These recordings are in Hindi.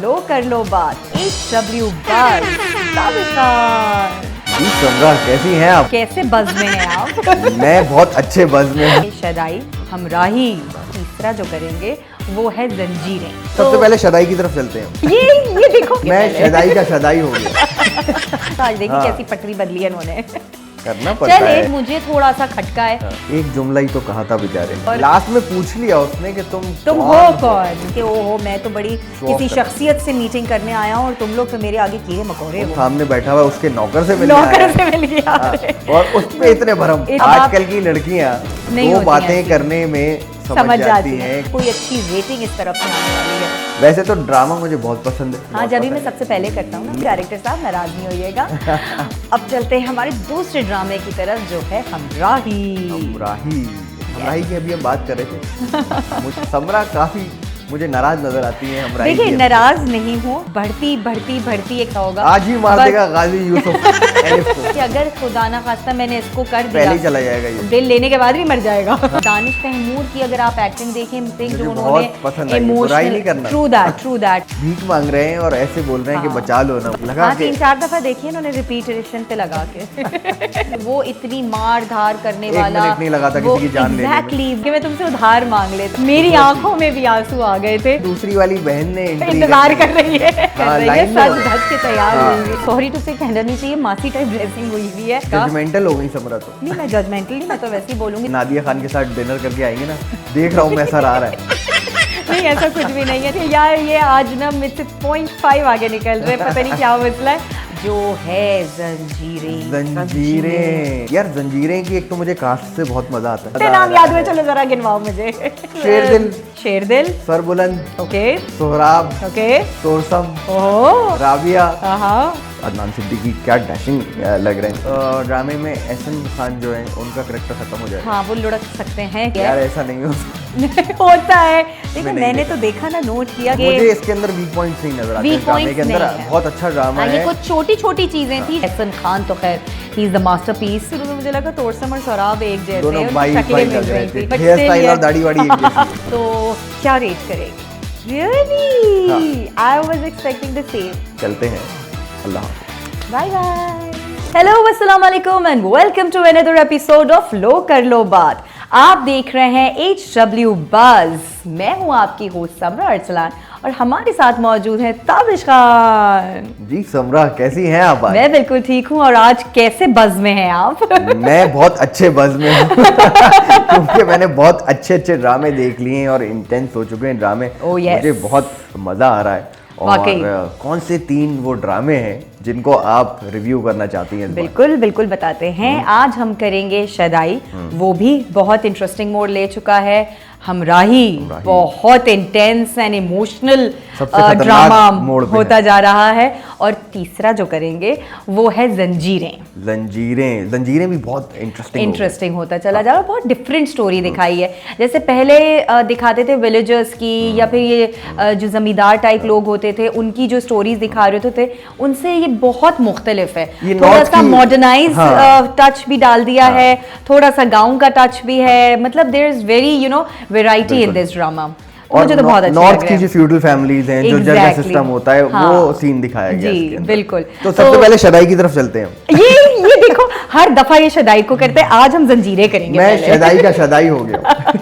लो कर लो बात HW बज जी समरा, कैसी हैं आप? कैसे बज में हैं आप? मैं बहुत अच्छे बज में हूँ। शदाई हमराही तीसरा जो करेंगे वो है जंजीरें। सबसे पहले शदाई की तरफ चलते हैं। ये देखो मैं शदाई का शदाई हो गया। आज देखिए हाँ। कैसी पटरी बदली है इन्होंने। करना पड़ता चल है। एक मुझे थोड़ा सा खटका है। एक जुमला ही तो कहा था बेचारे ने। और- लास्ट में पूछ लिया उसने कि तुम तुम हो कौन कि ओहो मैं तो बड़ी Show off किसी कर- शख्सियत से मीटिंग करने आया हूँ और तुम लोग तो मेरे आगे कीड़े मकोड़े हो। सामने बैठा हुआ उसके नौकर से मिलने नौकर आया है। से मिल गया। हाँ, और उस पे इतने भरम। अब आप- आजकल की लड़कियां नहीं दो होती बातें ऐसी। करने में समझ जाती हैं। है कोई अच्छी रेटिंग इस तरफ से आने वाली है। वैसे तो ड्रामा मुझे बहुत पसंद है। हाँ बहुत जब भी पसंद मैं है। सबसे पहले करता हूँ ना डायरेक्टर साहब नाराज नहीं होइएगा। अब चलते हैं हमारे दूसरे ड्रामे की तरफ जो है हमराही। हमराही की अभी हम बात कर रहे थे। समरा काफी मुझे नाराज नजर आती है। हमराही देखिए की। नाराज नहीं हूँ, बढ़ती एक होगा आज ही मार देगा गाजी यूसुफ एलिफ को। कि अगर खुदा ना खास्ता मैंने इसको कर पहले ही दिया चला जाएगा ये। दिल लेने के बाद भी मर जाएगा। दानिश तहमूर की अगर आप एक्टिंग देखें मुझे जो बहुत पसंद आई, बुराई नहीं करना। ट्रू दैट भीख मांग रहे हैं और ऐसे बोल रहे हैं कि हाँ। बचा लो ना। लगा हाँ के 3-4 दफा देखिए इन्होंने रिपीटेशन पे लगा के। वो इतनी मार धार करने एक वाला मिनट नहीं लगा था किसी की जान लेने में। एग्जैक्टली कि मैं तुमसे उधार मांग लेती। मेरी आंखों में भी आंसू आ गए थे। दूसरी वाली बहन ने entry इंतजार कर कर रही है लाइन में सच हो। धज के तैयार हाँ। हुई है। सॉरी टू से कहना नहीं चाहिए मासी टाइप ड्रेसिंग हुई हुई है। जजमेंटल हो गई समरा तो। नहीं मैं जजमेंटल नहीं, मैं तो वैसे ही बोलूंगी। नादिया खान के साथ डिनर करके आएंगे ना, देख रहा हूँ मैं, ऐसा आ रहा है। नहीं ऐसा कुछ भी नहीं है यार, ये आज ना मुझसे 0.5 आगे निकल रहे, पता नहीं क्या मसला है। जो है जंजीरें यार, जंजीरें की एक तो मुझे कास्ट से बहुत मजा आता ते है। नाम याद में, चलो जरा गिनवाओ मुझे। शेरदिल, शेरदिल, सरबुलंद, ओके सोहराब, ओके, तोरसम, ओह राबिया, हाँ अदनान सिद्दीकी, क्या डैशिंग लग रहे हैं। ड्रामे में एहसन खान जो है उनका करेक्टर खत्म हो जाएगा। हाँ वो लुढ़क सकते हैं यार ऐसा नहीं हो सकता। होता है। देखो नहीं मैंने देखा। तो देखा ना, नोट किया कि मुझे इसके अंदर वीक पॉइंट्स नहीं नजर आते। Weak ड्रामे points के अंदर नहीं है। बहुत अच्छा ड्रामा ये है। कुछ छोटी छोटी चीजें थी। एहसन खान तो खैर ही इज द मास्टरपीस। शुरू में मुझे लगा तोरसम और सौराब एक जैसे दोनों उनकी भाई शक्लें भाई मिल लग रहे रही थे। थी, but हेयर still स्टाइल और ये- दाढ़ी वाड़ी एक जैसी है। तो क्या रेट करेंगे? Really I was expecting the same. चलते हैं, अल्लाह हाफ़िज़। Bye bye. हेलो अस्सलाम वालेकुम and welcome to another episode of Lo Kar Lo बात। आप देख रहे हैं HW बज। मैं हूं आपकी होस्ट समरा अरसलान और हमारे साथ मौजूद है ताबिश खान। जी समरा, कैसी हैं आप आज? मैं बिल्कुल ठीक हूँ। और आज कैसे बज में हैं आप? मैं बहुत अच्छे बज में हूँ। क्योंकि मैंने बहुत अच्छे अच्छे ड्रामे देख लिए हैं और इंटेंस हो चुके हैं ड्रामे। Oh, yes. मुझे बहुत मज़ा आ रहा है। वाकई। और कौन से 3 वो ड्रामे हैं जिनको आप रिव्यू करना चाहती हैं इस बार? बिल्कुल बिल्कुल बताते हैं। आज हम करेंगे शदाई, वो भी बहुत इंटरेस्टिंग मोड़ ले चुका है। हमराही बहुत इंटेंस एंड इमोशनल सबसे खतरनाक ड्रामा मोड़ पे होता जा रहा है। और तीसरा जो करेंगे वो है जंजीरें। जंजीरें भी बहुत इंटरेस्टिंग होता चला जा रहा है। बहुत डिफरेंट स्टोरी दिखाई है। जैसे पहले दिखाते थे विलेजर्स की या फिर ये जो जमींदार टाइप लोग होते थे उनकी जो स्टोरीज दिखा रहे होते थे, उनसे ये बहुत मुख्तलिफ है। ये थोड़ा नॉर्थ सा की- मॉडर्नाइज हाँ। टच भी डाल दिया है, थोड़ा सा गाँव का टच भी है। मतलब there is very variety in this drama. और मुझे तो बहुत अच्छा नॉर्थ लग की रहा जो है। फ्यूडल फैमिलीज हैं, जो जज Exactly. सिस्टम होता है, हाँ। वो सीन दिखाया गया जी, इसके अंदर। बिल्कुल। तो सबसे पहले शदाई की तरफ चलते हैं। ये देखो हर दफा ये शदाई को करते हैं, आज हम जंजीरें करेंगे। मैं पहले। शदाई का शदाई हो गया।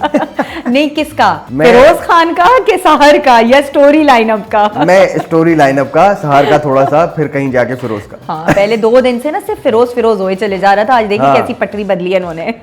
नहीं किसका? मैं- फिरोज खान का कि सहर का या स्टोरी लाइनअप का? मैं स्टोरी लाइनअप का, सहार का थोड़ा सा, फिर कहीं जाके फिरोज का। हाँ पहले 2 दिन से ना सिर्फ फिरोज होए चले जा रहा था। आज देखिए हाँ। कैसी पटरी बदली है इन्होंने।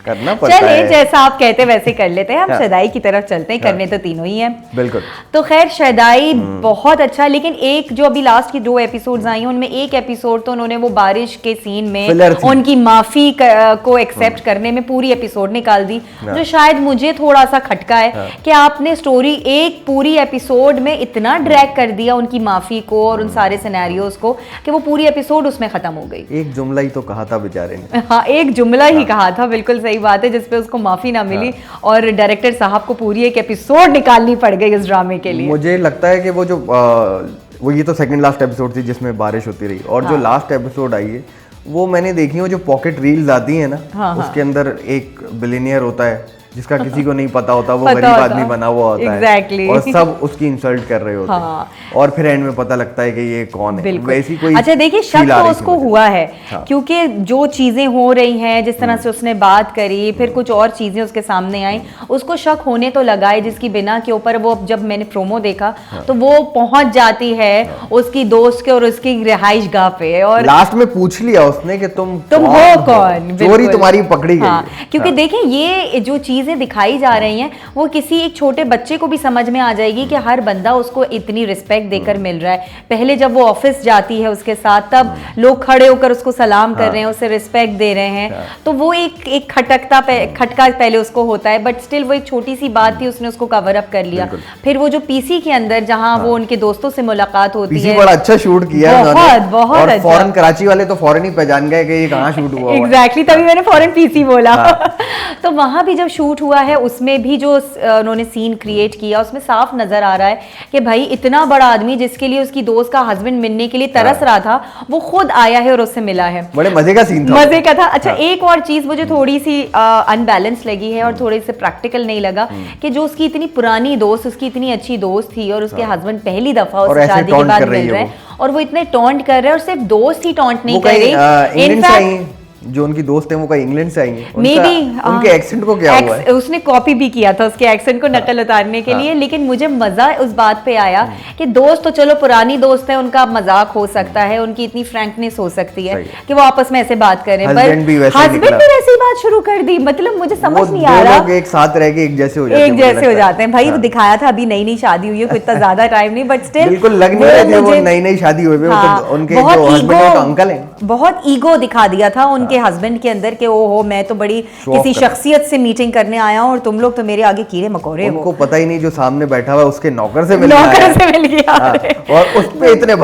करना पड़ता चले है। जैसा आप कहते वैसे कर लेते हैं। हम हाँ। शदाई की तरफ चलते हैं। हाँ। करने तो तीनों ही हैं। बिल्कुल। तो खैर शदाई बहुत अच्छा, लेकिन एक जो अभी लास्ट की 2 एपिसोड्स आई हैं उनमें एक एपिसोड तो उन्होंने वो बारिश के सीन में Filler थी। उनकी माफी को एक्सेप्ट करने में पूरी एपिसोड निकाल दी, जो शायद मुझे थोड़ा सा खटका है कि आपने स्टोरी एक पूरी एपिसोड में इतना ड्रैग कर दिया उनकी माफी को और उन सारे सिनेरियोज को कि वो पूरी एपिसोड उसमें खत्म हो गई। एक जुमला ही तो कहा था बेचारे ने। हाँ एक जुमला ही कहा था, बिल्कुल सही बात है, जिसपे उसको माफी ना मिली और डायरेक्टर साहब को पूरी एक एपिसोड निकालनी पड़ गई इस ड्रामे के लिए। मुझे लगता है कि वो जो वो ये तो सेकंड लास्ट एपिसोड थी जिसमें बारिश होती रही, और जो लास्ट एपिसोड आई है वो मैंने देखी है। वो जो पॉकेट रील्स आती है ना, हाँ, हाँ। उसके अंदर एक बिलियनियर होता है, जिसका किसी को नहीं पता होता, वो पता गरीब होता। आदमी बना हुआ होता Exactly. है और सब उसकी इंसल्ट कर रहे होते हाँ। हैं और फिर एंड में पता लगता है कि ये कौन है। बिल्कुल। वैसी कोई अच्छा देखिए, शक feel आ तो रही थी उसको मुझे। हुआ है हाँ। क्योंकि जो चीजें हो रही हैं, जिस तरह से उसने बात करी, फिर कुछ और चीजें उसके सामने आई, उसको शक होने तो लगा है, जिसकी बिना के ऊपर वो जब मैंने प्रोमो देखा तो वो पहुंच जाती है उसकी दोस्त के और उसकी रिहाइश गाह पे, और लास्ट में पूछ लिया उसने कि तुम हो कौन, चोरी बिल्कुल। तुम्हारी पकड़ी गई हाँ, है। क्योंकि हाँ। देखिए ये जो चीजें दिखाई जा रही हैं वो किसी एक छोटे बच्चे को भी समझ में आ जाएगी कि हर बंदा उसको इतनी रिस्पेक्ट देकर मिल रहा है। पहले जब वो ऑफिस जाती है उसके साथ, तब लोग खड़े होकर उसको सलाम कर रहे हैं, उसे रिस्पेक्ट दे रहे हैं, तो वो एक खटका पहले उसको होता है, बट स्टिल वो एक छोटी सी बात थी, उसने उसको कवर अप कर लिया। फिर वो जो पीसी के अंदर जहां वो उनके दोस्तों से मुलाकात होती पीसी है, बड़ा अच्छा शूट किया है बहुत उन्होंने, बहुत और अच्छा। फॉरेन कराची वाले तो फॉरेन ही पहचान गए कि ये कहाँ शूट हुआ हुआ है। एग्जैक्टली, तभी मैंने फॉरेन पीसी बोला। तो वहां भी जब शूट हुआ है, उसमें भी जो उन्होंने सीन क्रिएट किया, उसमें साफ नजर आ रहा है कि भाई इतना बड़ा आदमी जिसके लिए उसकी दोस्त का हस्बैंड मिलने के लिए तरस रहा था, वो खुद आया है और उससे मिला है। बड़े मजे का सीन था, मजे का था। अच्छा, एक और चीज मुझे थोड़ी सी अनबैलेंस लगी है और थोड़ी सी प्रैक्टिकल नहीं लगा कि जो उसकी इतनी पुरानी दोस्त, उसकी इतनी अच्छी दोस्त थी और उसके हस्बैंड पहली दफा उससे शादी के बाद मिल रहे हैं और वो इतने टॉन्ट कर रहे हैं, और सिर्फ दोस्त ही टॉन्ट नहीं कर रही, इनफैक्ट जो उनकी दोस्त है वो कहीं इंग्लैंड से आई है, मे बी उनके एक्सेंट को क्या हुआ है? उसने कॉपी भी किया था उसके एक्सेंट को नकल उतारने के लिए, लेकिन मुझे मजा उस बात पे आया कि दोस्त तो चलो पुरानी दोस्त है, उनका मजाक हो सकता है, उनकी इतनी फ्रैंकनेस हो सकती है कि वो आपस में ऐसे बात करें, पर हस्बैंड भी वैसे ही बात शुरू कर दी। मतलब मुझे समझ नहीं आ रहा, लोग एक साथ रह के एक जैसे हो जाते हैं भाई। वो दिखाया था अभी नई नई शादी हुई है, कोई इतना ज्यादा टाइम नहीं, बट स्टिल बिल्कुल लग नहीं रहे थे वो नई नई शादी हुई है। उनके जो हस्बैंड है तो अंकल हैं, बहुत ईगो दिखा दिया था उनके हस्बैंड के अंदर कि ओहो मैं तो बड़ी किसी शख्सियत से मीटिंग करने आया हूं और तुम लोग तो मेरे आगे कीड़े मकोड़े हो। उनको पता ही नहीं जो सामने बैठा हुआ है उसके नौकर से मिल गया और उस पे इतने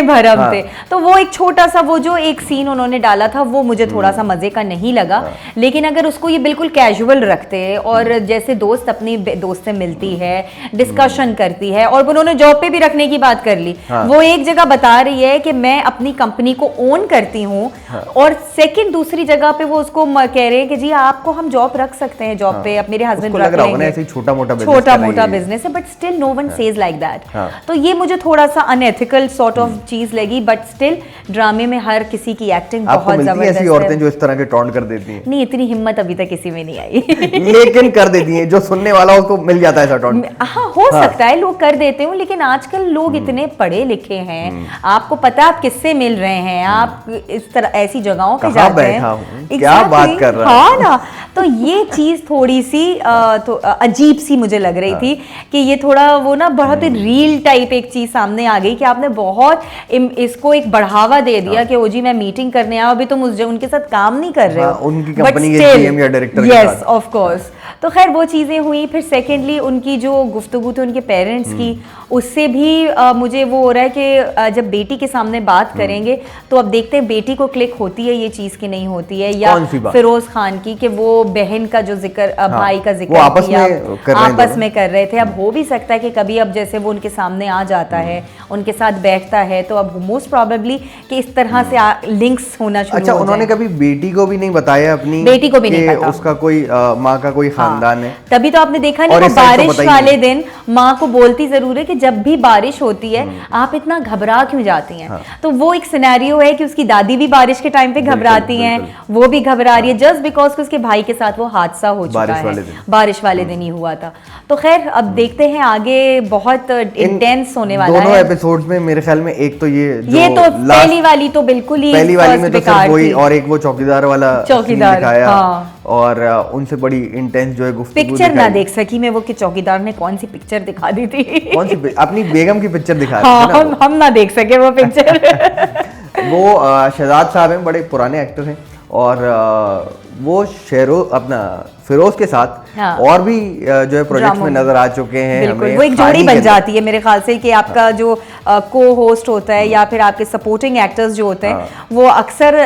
भरम थे। तो वो एक छोटा सा वो जो एक सीन उन्होंने डाला था वो मुझे थोड़ा सा मजे का नहीं लगा, लेकिन अगर उसको ये बिल्कुल कैजुअल रखते और जैसे दोस्त अपनी दोस्त से मिलती है, डिस्कशन करती है, और उन्होंने जॉब पे भी रखने की बात कर ली। वो एक जगह बता रही है कि मैं अपनी कंपनी को ओन करती हूँ, और सेकंड दूसरी जगह पे वो उसको कह रहे हैं कि जी आपको हम जॉब रख सकते हैं, जॉब पे अब मेरे हस्बैंड रख लेंगे, ऐसे छोटा मोटा बिजनेस है, but still no one says like that. तो ये मुझे थोड़ा सा अनएथिकल सॉर्ट ऑफ चीज लगी, बट स्टिल ड्रामे में हर किसी की एक्टिंग बहुत जबरदस्त है। ऐसी औरतें जो इस तरह के टॉन्ट कर देती हैं? नहीं, इतनी हिम्मत अभी तक किसी में नहीं आई लेकिन कर देती हैं, जो सुनने वाला उसको मिल जाता है ऐसा टॉन्ट। हाँ, हो सकता है लोग कर देते हो, लेकिन आजकल लोग इतने पढ़े लिखे हैं, आपको पता आप किससे मिल रहे हैं, आप इस तरह ऐसी जगहों पे जाते हैं, क्या बात कर रहा है। हाँ ना, तो ये चीज थोड़ी सी तो अजीब सी मुझे लग रही थी कि ये थोड़ा वो ना बहुत रियल टाइप एक चीज सामने आ गई कि आपने बहुत इसको एक बढ़ावा दे दिया कि ओ जी मैं मीटिंग करने आया, अभी तुम उनके साथ काम नहीं कर रहे हो, उनकी कंपनी के जीएम या डायरेक्टर के साथ। Yes of course. तो खैर वो चीज़ें हुई। फिर सेकेंडली उनकी जो गुफ्तगू थी उनके पेरेंट्स की, उससे भी मुझे वो हो रहा है कि जब बेटी के सामने बात करेंगे तो अब देखते हैं बेटी को क्लिक होती है ये चीज़ की नहीं होती है, या फिरोज खान की कि वो बहन का जो जिक्र भाई का जिक्र आपस में कर रहे थे। अब हो भी सकता है कि कभी अब जैसे वो उनके सामने आ जाता है, उनके साथ बैठता है, तो अब मोस्ट प्रोबेबली कि इस तरह से लिंक्स होना शुरू हो जाए। उन्होंने कभी बेटी को भी नहीं बताया, अपनी बेटी को भी नहीं पता उसका कोई माँ का कोई खानदान है। तभी तो आपने देखा नहीं, वो बारिश वाले दिन माँ को बोलती जरूर है कि जब भी बारिश होती है आप इतना घबरा क्यों जाती हैं। तो वो एक सिनेरियो है कि उसकी दादी भी बारिश के टाइम पे घबराती हैं, वो भी घबरा रही है जस्ट बिकॉज उसके भाई के साथ वो हादसा हो चुका है, बारिश वाले दिन ही हुआ था। तो खैर अब देखते हैं आगे, बहुत इंटेंस होने वाला है। दोनों एपिसोड्स में मेरे ख्याल में एक तो ये तो पहली वाली तो बिल्कुल ही, पहली वाली में तो सिर्फ वही, और एक वो चौकीदार वाला दिखाया, और उनसे बड़ी इंटेंस जो है गुफ्तगू पिक्चर ना देख सकी मैं, वो कि चौकीदार ने कौन सी पिक्चर दिखा दी थी, कौन सी अपनी बेगम की पिक्चर दिखा दी थी। हम ना देख सके वो पिक्चर। वो शहजाद साहब हैं, बड़े पुराने एक्टर हैं, और वो अपना फिरोज के साथ और भी जो है प्रोजेक्ट में नजर आ चुके हैं हमें। वो एक जोड़ी बन जाती है मेरे ख्याल से कि आपका जो को होस्ट होता है या फिर आपके सपोर्टिंग एक्टर्स जो होते हैं वो अक्सर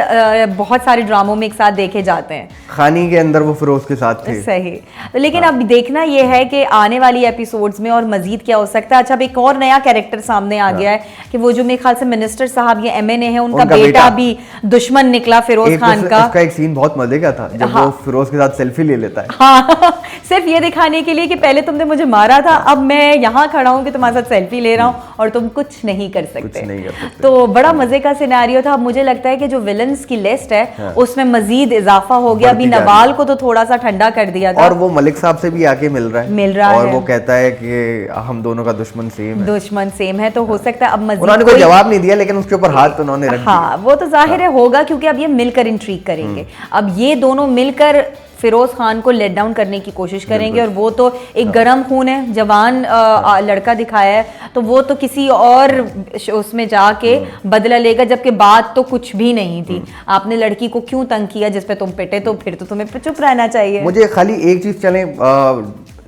बहुत सारे ड्रामों में एक साथ देखे जाते हैं। खानी के अंदर वो फिरोज के साथ थे। सही। तो लेकिन अब देखना ये है कि आने वाली एपिसोड्स में और मजीद क्या हो सकता है। अच्छा, अब एक और नया कैरेक्टर सामने आ गया है कि वो जो मेरे ख्याल से मिनिस्टर साहब ये MNA है, उनका बेटा भी दुश्मन निकला फिरोज खान का। उसका एक सीन बहुत मजे का था था जब वो फिरोज के साथ सेल्फी ले लेता है। हाँ सिर्फ ये दिखाने के लिए कि पहले तुमने मुझे मारा था, अब मैं यहाँ खड़ा हूँ कि तुम्हारे साथ सेल्फी ले रहा हूँ और तुम कुछ नहीं कर सकते। तो बड़ा मजे का सिनेरियो था। मुझे लगता है कि जो विलन्स की लिस्ट है उसमें मजीद इजाफा हो गया। अभी नवाल को तो थोड़ा सा ठंडा कर दिया था, और वो मलिक साहब से भी आके मिल रहा है और वो कहता है कि हम दोनों का दुश्मन सेम है। तो हो सकता है अब मजीद उन्होंने कोई जवाब नहीं दिया, लेकिन उसके ऊपर हाथ उन्होंने रख दिया। हाँ वो तो जाहिर है होगा, क्योंकि अब ये मिलकर इंट्रीग करेंगे। अब ये दोनों मिलकर फिरोज खान को लेट डाउन करने की कोशिश करेंगे, और वो तो एक गरम खून है, जवान लड़का दिखाया है, तो वो तो किसी और उसमें जाके बदला लेगा, जबकि बात तो कुछ भी नहीं थी। आपने लड़की को क्यों तंग किया जिस पे तुम पिटे, तो फिर तो तुम्हें चुप रहना चाहिए। मुझे खाली एक चीज चले,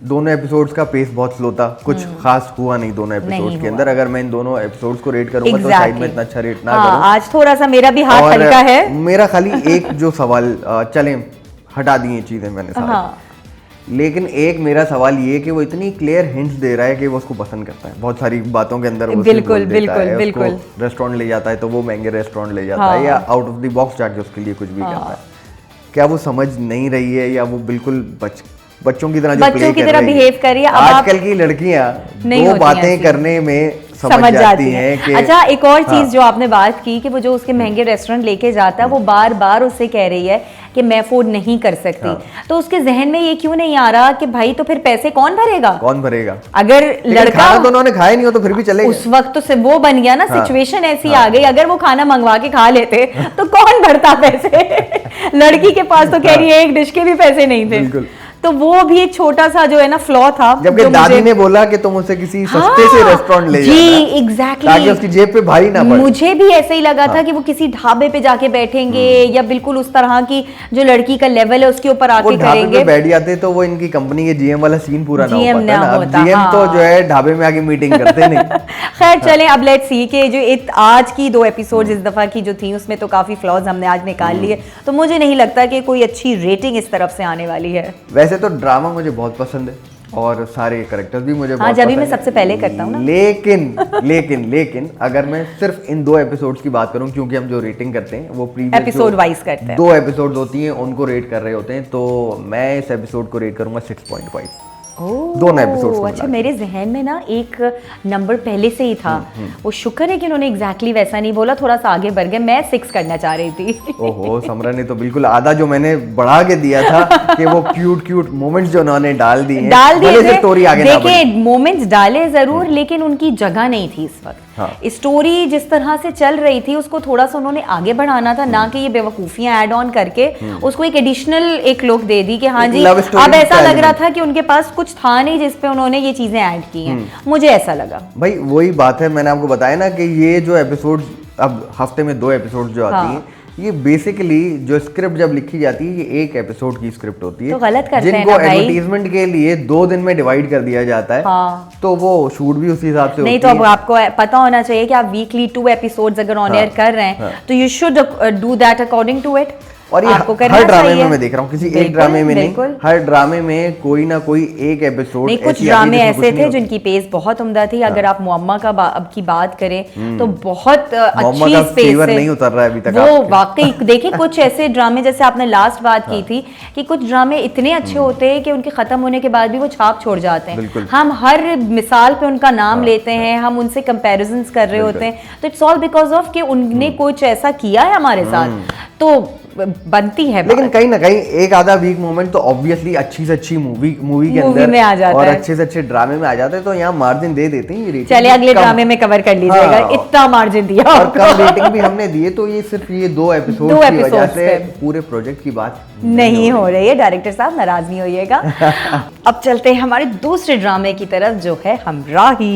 दोनों एपिसोड्स का पेस बहुत स्लो था, कुछ खास हुआ नहीं दोनों एपिसोड्स के अंदर। अगर मैं इन दोनों एपिसोड्स को रेट करूंगा तो शायद मैं इतना अच्छा रेट ना करूं। आज थोड़ा सा मेरा भी हाथ हल्का है। मेरा खाली एक जो सवाल, चलें हटा दिए चीजें मैंने सारी, लेकिन एक मेरा सवाल ये कि वो इतनी क्लियर हिंट्स दे रहा है कि वो उसको पसंद करता है बहुत सारी बातों के अंदर। वो बिल्कुल रेस्टोरेंट ले जाता है तो वो महंगे रेस्टोरेंट ले जाता है, या आउट ऑफ द बॉक्स जाके उसके लिए कुछ भी करता है। क्या वो समझ नहीं रही है, या वो बिल्कुल बच्चों की तरह बिहेव कर रही है? आजकल की लड़कियां दो बातें करने में समझ जाती हैं कि अच्छा, एक और चीज जो आपने बात की कि वो जो उसके महंगे रेस्टोरेंट लेके जाता है, वो बार बार उससे कह रही है कि मैं अफोर्ड नहीं कर सकती। तो उसके जहन में ये क्यों नहीं आ रहा कि भाई तो फिर पैसे कौन भरेगा? अगर लड़का खाना तो उन्होंने खाया नहीं हो तो फिर भी चलेगा। उस वक्त तो सिर्फ वो बन गया ना, सिचुएशन ऐसी आ गई। अगर वो खाना मंगवा के खा लेते तो कौन भरता पैसे? लड़की के पास तो कह रही है एक डिश के भी पैसे नहीं थे। तो वो भी एक छोटा सा जो है ना फ्लॉ था। जबकि दादी ने बोला कि तुम उसे किसी सस्ते से रेस्टोरेंट ले जाना, जी एग्जैक्टली, ताकि उसकी जेब पे भारी ना पड़े। मुझे भी ऐसे ही लगा था कि वो किसी ढाबे पे जाके बैठेंगे, या बिल्कुल उस तरह की जो लड़की का लेवल है उसके ऊपर आके करेंगे। बैठ जाते तो वो इनकी कंपनी के जीएम वाला सीन पूरा ना हो पाता। जीएम तो जो है ढाबे में आके मीटिंग करते नहीं। खैर चलें, अब लेट्स सी कि जो आज की 2 एपिसोड इस दफा की जो थी उसमें तो काफी फ्लॉज हमने आज निकाल लिए। तो मुझे नहीं लगता कि कोई अच्छी रेटिंग इस तरफ से आने वाली है। वैसे तो ड्रामा मुझे बहुत पसंद है और सारे कैरेक्टर्स भी मुझे बहुत पसंद है। मैं सबसे पहले करता हूँ ना। लेकिन अगर मैं सिर्फ इन 2 एपिसोड्स की बात करूं, क्योंकि हम जो रेटिंग करते हैं वो प्रीवियस एपिसोड वाइज करते हैं, 2 एपिसोड होती हैं उनको रेट कर रहे होते हैं, तो मैं इस एपिसोड को रेट करूंगा 6.5। दोनों एपिसोड्स। अच्छा, मेरे जहन में ना एक नंबर पहले से ही था। वो शुक्र है कि उन्होंने एग्जैक्टली वैसा नहीं बोला, थोड़ा सा आगे बढ़ गए। मैं 6 करना चाह रही थी। ओहो, समरा ने तो बिल्कुल आधा जो मैंने बढ़ा के दिया था कि वो क्यूट मोमेंट्स जो उन्होंने डाल दिए स्टोरी आगे ना बढ़े। देखिए मोमेंट्स डाले जरूर, लेकिन उनकी जगह नहीं थी इस वक्त। स्टोरी जिस तरह से चल रही थी उसको थोड़ा सा उन्होंने आगे बढ़ाना था, ना कि ये बेवकूफियां ऐड ऑन करके उसको एक एडिशनल एक लुक दे दी कि हाँ जी, अब ऐसा लग रहा था कि उनके पास कुछ था नहीं जिस पे उन्होंने ये चीजें ऐड की हैं। मुझे ऐसा लगा। भाई वही बात है, मैंने आपको बताया ना कि ये जो एपिसोड अब हफ्ते में 2 एपिसोड जो आती हैं, ये बेसिकली जो स्क्रिप्ट जब लिखी जाती है ये एक एपिसोड की स्क्रिप्ट होती है। तो गलत करते हैं जिनको एडवर्टाइजमेंट के लिए 2 दिन में डिवाइड कर दिया जाता है। तो वो शूट भी उसी हिसाब से नहीं। तो अब आपको पता होना चाहिए कि आप वीकली 2 एपिसोड्स अगर ऑन एयर कर रहे हैं तो you should do that according to it. और ये हर ड्रामे में मैं देख रहा हूँ, किसी एक ड्रामे में नहीं, हर ड्रामे में कोई ना कोई एक एपिसोड। नहीं, कुछ ड्रामे ऐसे थे जिनकी पेस बहुत उम्दा थी। अगर आप मुअम्मा का अब की बात करें तो बहुत अच्छी स्पेस है, नहीं उतर रहा है अभी तक वो वाकई। देखिए कुछ ऐसे ड्रामे, जैसे आपने लास्ट बात की थी कि कुछ ड्रामे इतने अच्छे होते हैं कि उनके खत्म होने के बाद भी वो छाप छोड़ जाते हैं। हम हर मिसाल पे उनका नाम लेते हैं, हम उनसे कंपैरिजंस कर रहे होते हैं, तो इट्स ऑल बिकॉज ऑफ कि उनने कुछ ऐसा किया है हमारे साथ, तो बनती है। लेकिन कहीं ना कहीं एक आधा वीक मोमेंट तो ऑब्वियसली अच्छी से अच्छी मूवी के अंदर में आ जाता और है, अच्छे से अच्छे ड्रामे में आ जाते हैं, तो यहाँ मार्जिन दे देते हैं। चले अगले ड्रामे में कवर कर लीजिएगा। इतना मार्जिन दिया और कम रेटिंग भी हमने दिए, तो ये सिर्फ ये 2 एपिसोड की वजह से पूरे प्रोजेक्ट की बात नहीं हो रही है। डायरेक्टर साहब नाराज नहीं होइएगा। अब चलते हैं हमारे दूसरे ड्रामे की तरफ जो है हमराही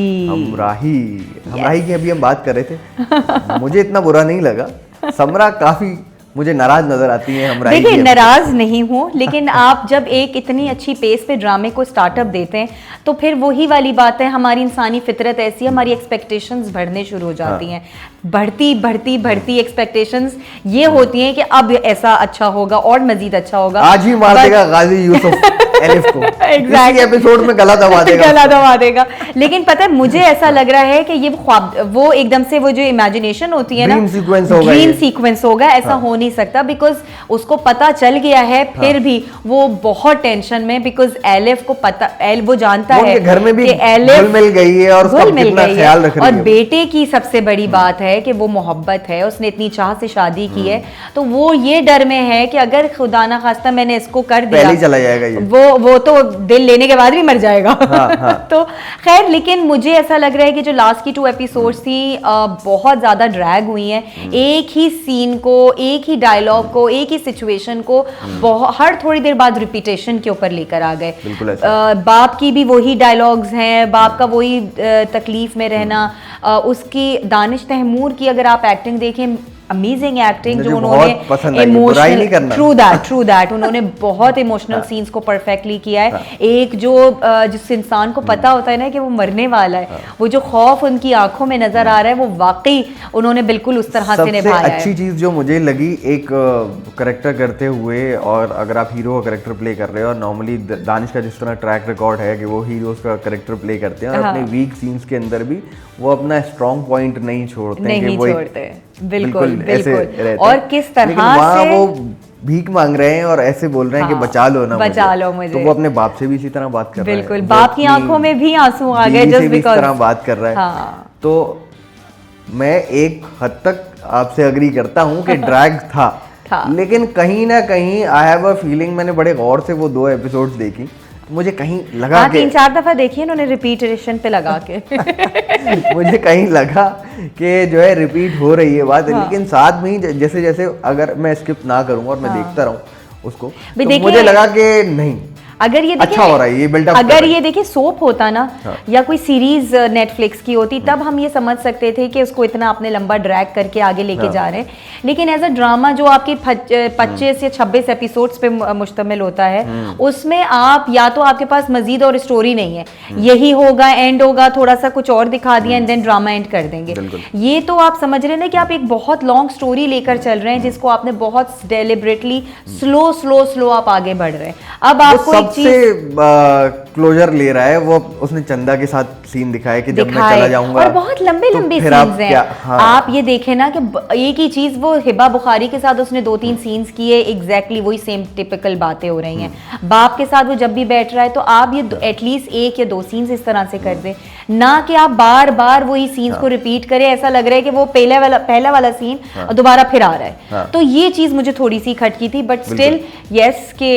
की अभी हम बात कर रहे थे। मुझे इतना बुरा नहीं लगा, समरा काफी मुझे नाराज नजर आती है। हम देखिए नाराज नहीं हूँ, लेकिन आप जब एक इतनी अच्छी पेस पे ड्रामे को स्टार्टअप देते हैं तो फिर वही वाली बात है, हमारी इंसानी फितरत ऐसी है, हमारी एक्सपेक्टेशंस बढ़ने शुरू हो जाती हैं। बढ़ती एक्सपेक्टेशंस ये होती हैं कि अब ऐसा अच्छा होगा और मजीद अच्छा होगा। आज ही मार देगा गाजी यूसुफ। एलिफ को Exactly. इसी एपिसोड में गला दबा देगा, गला दबा देगा। लेकिन पता है मुझे ऐसा लग रहा है कि ये वो एकदम से वो जो इमेजिनेशन होती है ना, ड्रीम सीक्वेंस होगा, ऐसा हो नहीं सकता, बिकॉज उसको पता चल गया है, फिर भी वो बहुत टेंशन में, बिकॉज एलिफ को पता, वो जानता है घर में भी कि एलिफ घुल मिल गई है और उसका कितना ख्याल रख रही है। और बेटे की सबसे बड़ी बात है कि वो मोहब्बत है, उसने इतनी चाह से शादी की है, तो वो ये डर में है कि अगर खुदा ना खास्ता मैंने इसको कर दिया, पहले चला जाएगा ये। वो तो दिल लेने के बाद भी मर जाएगा। हाँ। तो खैर, लेकिन मुझे ऐसा लग रहा है कि जो लास्ट की 2 एपिसोड्स थी बहुत ज्यादा ड्रैग हुई हैं। एक ही सीन को, एक ही डायलॉग को, एक ही सिचुएशन को हर थोड़ी देर बाद रिपीटेशन के ऊपर लेकर आ गए। बाप की भी वही डायलॉग्स हैं, बाप का वही तकलीफ में रहना, उसकी दानिश तैमूर की अगर आप एक्टिंग देखें, अमेजिंग एक्टिंग जो उन्होंने इमोशनल, ट्रू दैट उन्होंने बहुत इमोशनल सीन्स को परफेक्टली किया है। एक जो जिस इंसान को पता होता है ना कि वो मरने वाला है, वो जो खौफ उनकी आंखों में नजर आ रहा है, वो वाकई उन्होंने बिल्कुल उस तरह से निभाया है। अच्छी चीज जो मुझे लगी, एक करेक्टर करते हुए, और अगर आप हीरो का करेक्टर प्ले कर रहे हो, और नॉर्मली दानिश का जिस तरह ट्रैक रिकॉर्ड है कि वो हीरोज का करेक्टर प्ले करते हैं और अपने वीक सीन्स के अंदर भी वो अपना स्ट्रॉन्ग पॉइंट नहीं छोड़ते, बिल्कुल। और किस तरह से वो भीख मांग रहे हैं और ऐसे बोल रहे हैं कि बचा लो ना, बचा लो मुझे। तो वो अपने बाप से भी इसी तरह बात कर रहा है, बिल्कुल, बाप की आंखों में भी आंसू आ गए जस्ट बिकॉज़ इस तरह बात कर रहा है। तो मैं एक हद तक आपसे एग्री करता हूँ कि ड्रैग था, लेकिन कहीं ना कहीं आई हैव अ फीलिंग, मैंने बड़े गौर से वो 2 एपिसोड्स देखी, मुझे कहीं लगा कि 3-4 दफा देखी उन्होंने रिपीटेशन पे लगा के मुझे कहीं लगा कि जो है रिपीट हो रही है बात, लेकिन साथ में ही जैसे जैसे अगर मैं स्किप ना करूंगा और मैं देखता रहूं उसको, तो मुझे लगा कि नहीं, अगर ये अच्छा हो रहा है ये बिल्डअप। अगर ये देखिए सोप होता ना, या कोई सीरीज नेटफ्लिक्स की होती, तब हम ये समझ सकते थे कि उसको इतना आपने लंबा ड्रैग करके आगे लेके जा रहे हैं, लेकिन एज अ ड्रामा जो आपके 25 या 26 एपिसोड्स पे मुश्तमिल होता है, उसमें आप या तो आपके पास मजीद और स्टोरी नहीं है, यही होगा, एंड होगा, थोड़ा सा कुछ और दिखा दिया एंड देन ड्रामा एंड कर देंगे। ये तो आप समझ रहे हैं ना कि आप एक बहुत लॉन्ग स्टोरी लेकर चल रहे हैं, जिसको आपने बहुत डेलिबरेटली स्लो आप आगे बढ़ रहे हैं। अब आपको से क्लोजर ले रहा है, वो उसने चंदा के साथ सीन दिखाया कि जब मैं चला जाऊंगा, और बहुत लंबे सीन्स हैं। आप ये देखें ना कि एक ही चीज, वो हिबा बुखारी के साथ उसने 2-3 सीन्स किए, एग्जैक्टली वही सेम टिपिकल बातें हो रही हैं। बाप के साथ वो जब भी बैठ रहा है, तो आप ये एटलीस्ट 1 या 2 सीन्स इस तरह से कर दें, ना कि आप बार बार वही सीन्स को रिपीट करें। ऐसा लग रहा है कि वो पहला वाला सीन दोबारा फिर आ रहा है। तो ये चीज मुझे थोड़ी सी खटकी थी, बट स्टिल यस के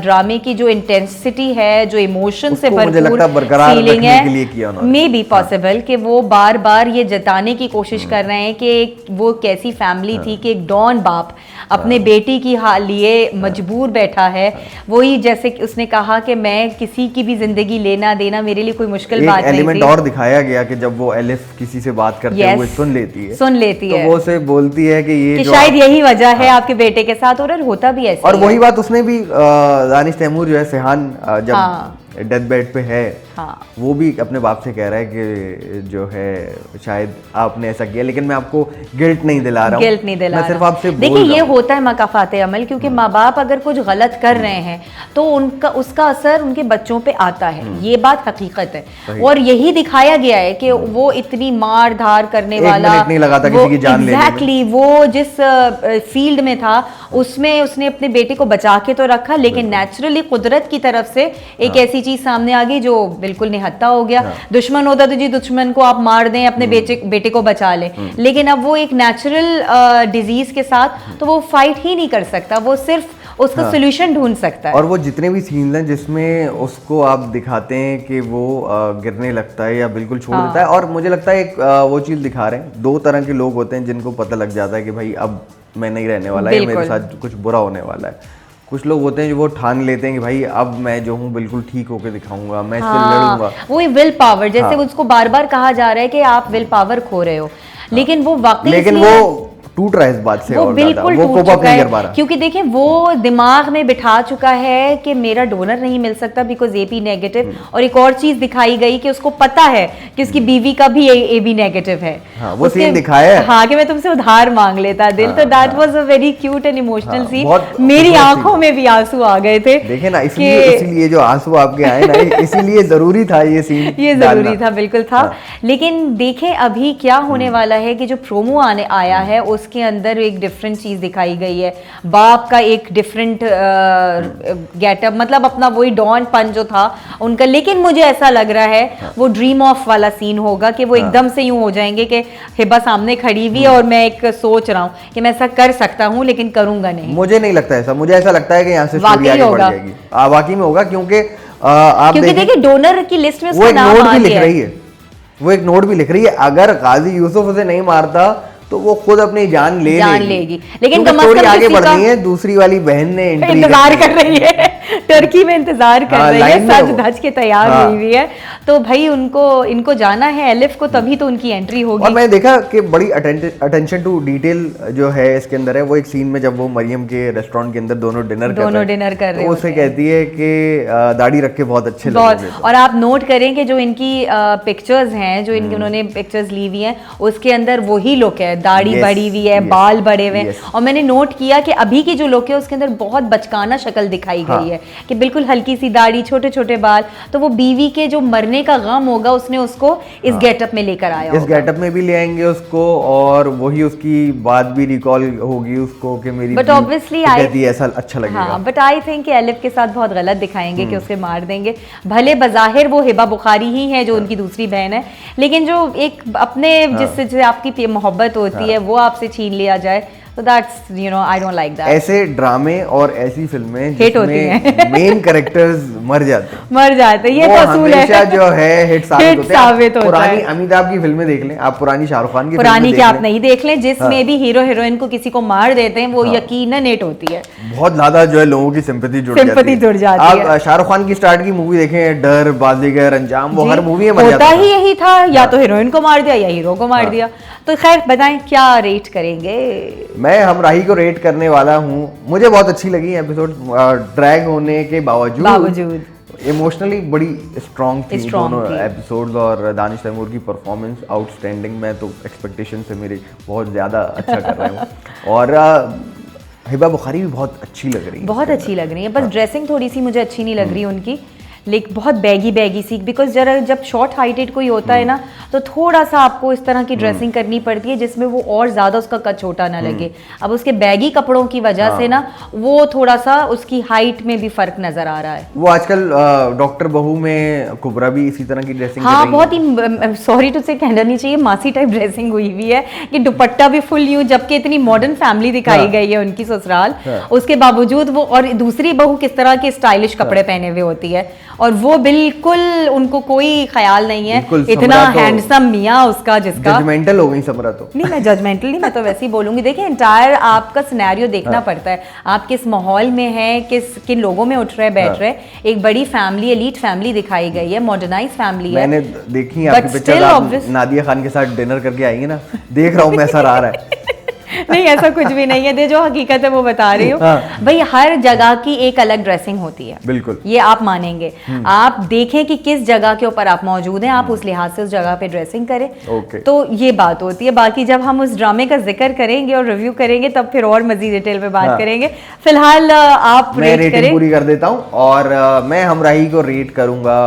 ड्रामे की जो इंटेंसिटी है, जो इमोशन से भरपूर फीलिंग है, मे बी पॉसिबल कि वो बार बार ये जताने की कोशिश कर रहे हैं कि वो कैसी फैमिली थी कि एक डॉन बाप अपने बेटी की लिए मजबूर बैठा है। वही जैसे उसने कहा कि मैं किसी की भी जिंदगी लेना देना मेरे लिए कोई मुश्किल बात नहीं थी। एलिमेंट और दिखाया गया कि जब वो एलिफ किसी से बात करते हुए सुन लेती है, तो वो उसे बोलती है कि ये शायद यही वजह है आपके बेटे के साथ, और होता भी ऐसा। और वही बात उसने भी दानिश तैमूर जो है सेहान जब डेथ बेड पे है, वो भी अपने बाप से कह रहा है कि जो है शायद आपने ऐसा किया, लेकिन मैं आपको गिल्ट नहीं दिला रहा हूं, मैं सिर्फ आपसे बोल रहा हूं। देखिए ये होता है मकाफाते अमल, क्योंकि माँ बाप अगर कुछ गलत कर रहे हैं तो उसका असर उनके बच्चों पे आता है, ये बात हकीकत है। और यही दिखाया गया है कि वो इतनी मार धार करने वाला नहीं लगा था किसी की जान लेने में। एग्जैक्टली, वो जिस फील्ड में था उसमें उसने अपने बेटे को बचा के तो रखा, लेकिन नेचुरली कुदरत की तरफ से एक ऐसी चीज सामने आ गई जो बिल्कुल निहत्था हो गया। दुश्मन होता तो जी दुश्मन को आप मार दें, अपने बेटे को बचा लें, लेकिन अब वो एक नेचुरल डिजीज के साथ तो वो फाइट ही नहीं कर सकता, वो सिर्फ उसका सोल्यूशन ढूंढ सकता है। और वो जितने भी सीन्स हैं जिसमें उसको आप दिखाते हैं कि वो गिरने लगता है या बिल्कुल छोड़ देता है, और मुझे लगता है एक वो चीज़ दिखा रहे हैं, 2 तरह के लोग होते हैं जिनको पता लग जाता है कि भाई अब मैं नहीं रहने वाला है, मेरे साथ कुछ बुरा होने वाला है। कुछ लोग होते हैं जो वो ठान लेते हैं कि भाई अब मैं जो हूँ बिल्कुल ठीक होकर दिखाऊंगा, मैं इससे लड़ूंगा। वो विल पावर, जैसे उसको बार बार कहा जा रहा है कि आप विल पावर खो रहे हो, लेकिन वो वाकई वो टूट रहा है इस बात से, वो और बिल्कुल वो टूट कोप अप चुका नहीं कर है, पा रहा। क्योंकि देखिए वो दिमाग में बिठा चुका है कि मेरा डोनर नहीं मिल सकता बिकॉज AB नेगेटिव। और एक और चीज दिखाई गई कि उसको पता है कि उसकी बीवी का भी AB नेगेटिव है। हाँ, वो सीन दिखाया है। हाँ, कि मैं तुमसे उधार मांग लेता दिल। तो that was a very cute and emotional scene. मेरी आंखों में भी आंसू आ गए थे। देखे ना, इसीलिए जो आंसू आपके आए ना, इसीलिए जरूरी था ये सीन, ये जरूरी था, बिल्कुल था। लेकिन देखें अभी क्या होने वाला है कि जो प्रोमो आया है उसके अंदर एक डिफरेंट चीज दिखाई गई है। बाप का एक डिफरेंट गेटअप, मतलब अपना वही डॉन पन जो था उनका। लेकिन मुझे ऐसा लग रहा है वो ड्रीम ऑफ वाला सीन होगा कि वो एकदम से यूं हो जाएंगे कि हिबा सामने खड़ी हुई है और मैं एक सोच रहा हूँ कि मैं ऐसा कर सकता हूँ लेकिन करूंगा नहीं। मुझे नहीं लगता ऐसा, मुझे ऐसा लगता है कि यहाँ से स्टोरी आगे बढ़ जाएगी। वाकई में होगा, क्योंकि आप देखिए डोनर की लिस्ट में वो एक नोट भी लिख रही है, वो एक नोट भी लिख रही है, अगर गाजी यूसुफ उसे नहीं मारता तो वो खुद अपनी जान लेगी। लेकिन स्टोरी आगे बढ़नी है। दूसरी वाली बहन ने इंतजार कर रही है, टर्की में इंतजार कर रही है, सज धज के तैयार हुई है। तो भाई इनको जाना है एलिफ को, तभी तो उनकी एंट्री होगी। और मैंने देखा कि बड़ी अटेंशन टू डिटेल जो है इसके अंदर है। वो एक सीन में जब वो मरियम के रेस्टोरेंट के अंदर दोनों डिनर कर रहे हैं, तो उसे कहती है कि दाढ़ी रख के बहुत अच्छे लगोगे। और आप नोट करें कि जो इनकी पिक्चर्स हैं, जो इनके उन्होंने पिक्चर्स ली हुई हैं, उसके अंदर वही लुक है, दाढ़ी बड़ी हुई है, बाल बड़े हुए हैं। और मैंने नोट किया कि अभी की जो लुक है उसके अंदर बहुत बचकाना शक्ल दिखाई गई है, कि बिल्कुल हल्की सी दाढ़ी, छोटे छोटे बाल। तो वो बीवी के जो मरने का गम होगा उसने उसको इस गेटअप में लेकर आया, इस गेटअप में भी ले आएंगे उसको, और वही उसकी बात भी रिकॉल होगी उसको कि मेरी बट ऑब्वियसली कहती है ऐसा अच्छा लगेगा। हाँ, बट आई थिंक एलिफ के साथ बहुत गलत दिखाएंगे कि उसे मार देंगे। भले बज़ाहिर वो हिबा बुखारी ही है जो उनकी दूसरी बहन है, लेकिन जो एक अपने जिससे आपकी मोहब्बत होती है वो आपसे छीन लिया जाए, तो that's I don't like that. ऐसे ड्रामे और ऐसी फिल्में जिसमें मेन कैरेक्टर्स मर जाते हैं, ये तो असूल है, हमेशा जो है हिट साबित होता है। पुरानी है। अमिताभ की फिल्में देख लें आप, पुरानी शाहरुख खान की पुरानी क्या आप नहीं देख लें, जिसमें भी हीरो हीरोइन को किसी को मार देते हैं वो यकीनन हिट होती है। बहुत ज्यादा जो है लोगों की सिंपैथी जुड़ जाती है। आप शाहरुख खान की स्टार्ट की मूवी देखें, डर, बाजीगर, अंजाम, वो हर मूवी में होता ही यही था, या तो हीरोइन को मार दिया या हीरो को मार दिया। तो खैर बताएं क्या रेट करेंगे? मैं हमराही को रेट करने वाला हूँ। मुझे बहुत अच्छी लगी एपिसोड, ड्रैग होने के बावजूद इमोशनली बड़ी स्ट्रॉन्ग थी दोनों एपिसोड्स, और दानिश तैमूर की परफॉर्मेंस आउटस्टैंडिंग। मैं तो एक्सपेक्टेशन से मेरी बहुत ज़्यादा अच्छा कर रहा हूँ। और हिबा बुखारी भी बहुत अच्छी लग रही है, बहुत अच्छी लग रही है। बस ड्रेसिंग थोड़ी सी मुझे अच्छी नहीं लग रही उनकी, लेकिन बहुत बैगी सी, बिकॉज जब शॉर्ट हाइटेड कोई होता है ना तो थोड़ा सा आपको इस तरह की ड्रेसिंग करनी पड़ती है जिसमें वो और ज्यादा उसका कद छोटा ना लगे। अब उसके बैगी कपड़ों की वजह से ना वो थोड़ा सा उसकी हाइट में भी फर्क नजर आ रहा है। वो आजकल डॉक्टर बहू में कुबरा भी इसी तरह की ड्रेसिंग हाँ, बहुत ही सॉरी टू से कहना नहीं चाहिए, मासी टाइप ड्रेसिंग हुई हुई है कि दुपट्टा भी फुल यूं, जबकि इतनी मॉडर्न फैमिली दिखाई गई है उनकी ससुराल, उसके बावजूद वो, और दूसरी बहू किस तरह के स्टाइलिश कपड़े पहने हुए होती है, और वो बिल्कुल उनको कोई ख्याल नहीं है। इतना हैंडसम मियाँ उसका, जिसका जजमेंटल हो गई समरा। तो नहीं, मैं जजमेंटल नहीं, मैं तो वैसे ही बोलूंगी। देखिए एंटायर आपका सिनेरियो देखना पड़ता है, आप किस माहौल में हैं, किन लोगों में उठ रहे बैठ रहे। एक बड़ी फैमिली, एलीट फैमिली दिखाई गई है, मॉडर्नाइज फैमिली है। मैंने देखी आपकी पिक्चर, आप नादिया खान के साथ डिनर करके आई है ना, देख रहा हूँ मैं, सर आ रहा है। नहीं, ऐसा कुछ भी नहीं है, जो हकीकत है वो बता रही हूँ। भाई हर जगह की एक अलग ड्रेसिंग होती है, बिल्कुल, ये आप मानेंगे। आप देखें कि किस जगह के ऊपर आप मौजूद हैं, आप उस लिहाज से उस जगह पे ड्रेसिंग करें। तो ये बात होती है। बाकी जब हम उस ड्रामे का जिक्र करेंगे और रिव्यू करेंगे तब फिर और मजीद डिटेल में बात करेंगे। फिलहाल आप रेट करें। पूरी कर देता हूँ, और मैं हमराही को रेट करूंगा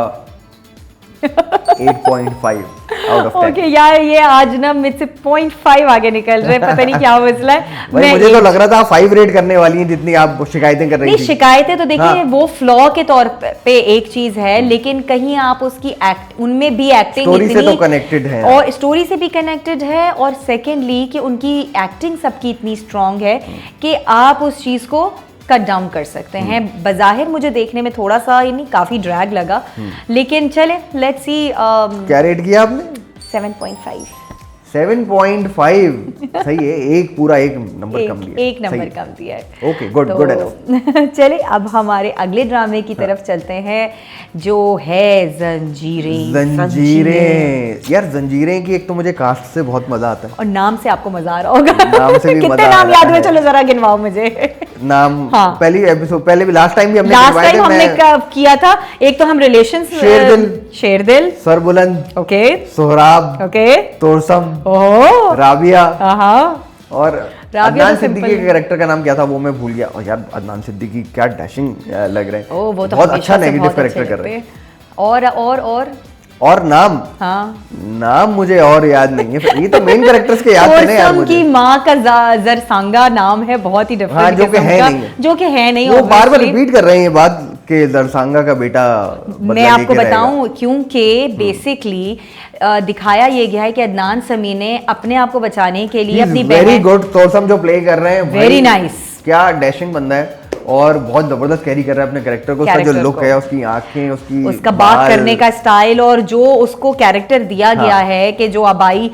8.5 आउट ऑफ 10। ओके यार, ये आज ना मुझसे 0.5 आगे निकल रहे, पता नहीं क्या मसला है। मुझे तो लग रहा था 5 रेट करने वाली हैं, जितनी आप शिकायतें कर रही थी। शिकायतें तो देखिए वो फ्लॉ के तौर पे एक चीज है, लेकिन कहीं आप उसकी उनमें भी एक्टिंग स्टोरी से तो कनेक्टेड है, और स्टोरी से भी कनेक्टेड है, और सेकेंडली कि उनकी एक्टिंग सबकी इतनी स्ट्रांग है कि आप उस चीज को कट डाउन कर सकते हैं। बज़ाहिर मुझे देखने में थोड़ा सा यानी काफी ड्रैग लगा, लेकिन चले लेट्स सी। क्या रेट किया आपने? 7.5। 7.5 सही है, एक पूरा एक नंबर कम दिया, एक नंबर कम दिया है। Okay, good good enough. चले अब हमारे अगले ड्रामे की तरफ चलते हैं जो है जंजीरें। जंजीरें यार, जंजीरें की एक तो मुझे कास्ट से बहुत मजा आता है, और नाम से आपको मजा आ रहा होगा। नाम से भी कितने मजा आ नाम रहा याद हुए, है। चलो जरा गिनवाओ मुझे। नाम हाँ। पहली एपिसोड, पहले भी लास्ट टाइम भी हमने लास्ट करवाए थे, टाइम हमने मैं किया था, एक तो हम रिलेशन शेरदिल, सरबुलंद, ओके सोहराब, ओके, तोरसम, ओह राबिया हाँ, और राबिया अदनान तो सिद्दीकी simple के कैरेक्टर का नाम क्या था वो मैं भूल गया। और यार अदनान सिद्दीकी क्या डैशिंग लग रहे हैं, ओ वो तो बहुत हमेशा अच्छा से नेगेटिव बहुत कैरेक्टर अच्छे कर रहे हैं। लगते हैं। और नाम, हाँ, नाम मुझे और याद नहीं है, ये तो मेन कैरेक्टर्स के याद थे ना यार तोरसम मुझे। की माँ का जरसांगा नाम है, बहुत ही डिफरेंट हाँ, जो कि है नहीं है। जो कि है नहीं, वो बार बार obviously। रिपीट कर रहे हैं ये बात कि जरसांगा का बेटा बदला मैं आपको लेके रहेगा। बताऊं, क्योंकि बेसिकली दिखाया ये गया है कि अदनान समी ने अपने आप को बचाने के लिए अपनी वेरी बहन, गुड, तोरसम जो प्ले कर रहे हैं Very भाई, nice। क्या डैशिंग बंदा है और बहुत जबरदस्त कैरी कर रहा है अपने कैरेक्टर को। उसका जो Character लुक को। है, उसकी आंखें, उसका बात करने का स्टाइल, और जो उसको कैरेक्टर दिया गया है कि जो आबाई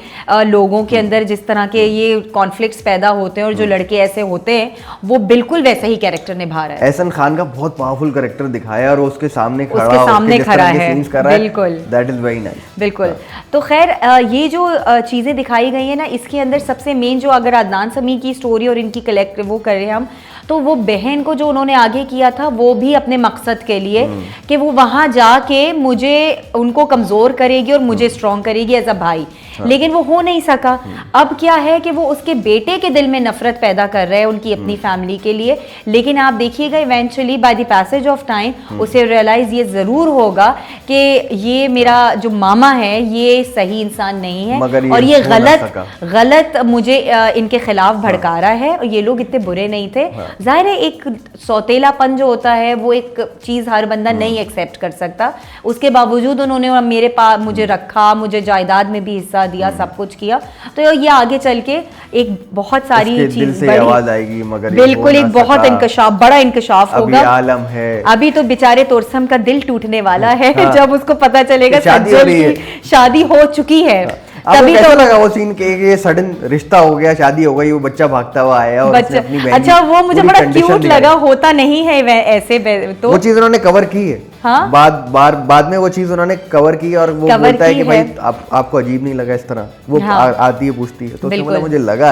लोगों के अंदर जिस तरह के ये कॉन्फ्लिक्ट्स पैदा होते हैं और जो लड़के ऐसे होते हैं, वो बिल्कुल वैसा ही कैरेक्टर निभा रहा है। एहसन खान का बहुत पावरफुल कैरेक्टर दिखाया है और वो उसके सामने खड़ा उसके सामने जिस खड़ा तरह के है, scenes कर रहा है, बिल्कुल। That is very nice. बिल्कुल। तो खैर ये जो चीज़ें दिखाई गई है ना, इसके अंदर सबसे मेन जो, अगर अदनान समी की स्टोरी और इनकी कलेक्ट वो करें हम, तो वो बहन को जो उन्होंने आगे किया था वो भी अपने मकसद के लिए कि वो वहां जाके मुझे उनको कमजोर करेगी और मुझे स्ट्रॉन्ग करेगी एज अ भाई, लेकिन वो हो नहीं सका। अब क्या है कि वो उसके बेटे के दिल में नफरत पैदा कर रहे हैं उनकी अपनी फैमिली के लिए, लेकिन आप देखिएगा eventually by the passage of time उसे रियलाइज ये जरूर होगा कि ये मेरा जो मामा है ये सही इंसान नहीं है, मगर और ये हो ना सका। गलत मुझे इनके खिलाफ भड़का रहा है, और ये लोग इतने बुरे नहीं थे। जाहिर है एक सौतेलापन जो होता है वो एक चीज हर बंदा नहीं एक्सेप्ट कर सकता, उसके बावजूद उन्होंने मेरे पास मुझे रखा, मुझे जायदाद में भी हिस्सा दिया, सब कुछ किया, तो ये आगे चल के एक बहुत सारी चीज आवाज आएगी, मगर बिल्कुल एक बहुत इंकशाफ, बड़ा इंकशाफ होगा। आलम है, अभी तो बेचारे तोरसम का दिल टूटने वाला है हाँ। जब उसको पता चलेगा शादी हो सज्जल रही है। की शादी हो चुकी है। तभी कैसा लगा वो सीन के ये सडन रिश्ता हो गया, शादी हो गई, वो बच्चा भागता हुआ आया और उसने अपनी बहन अच्छा, वो मुझे पूरी बड़ा condition क्यूट दिखाई। लगा, होता नहीं है ऐसे तो वो चीज उन्होंने कवर की है। हाँ? बाद में वो चीज उन्होंने कवर की और वो कवर बोलता है की कि भाई है। आपको अजीब नहीं लगा इस तरह, वो हाँ। आती है पूछती है, तो उसने बिल्कुल। बोला मुझे लगा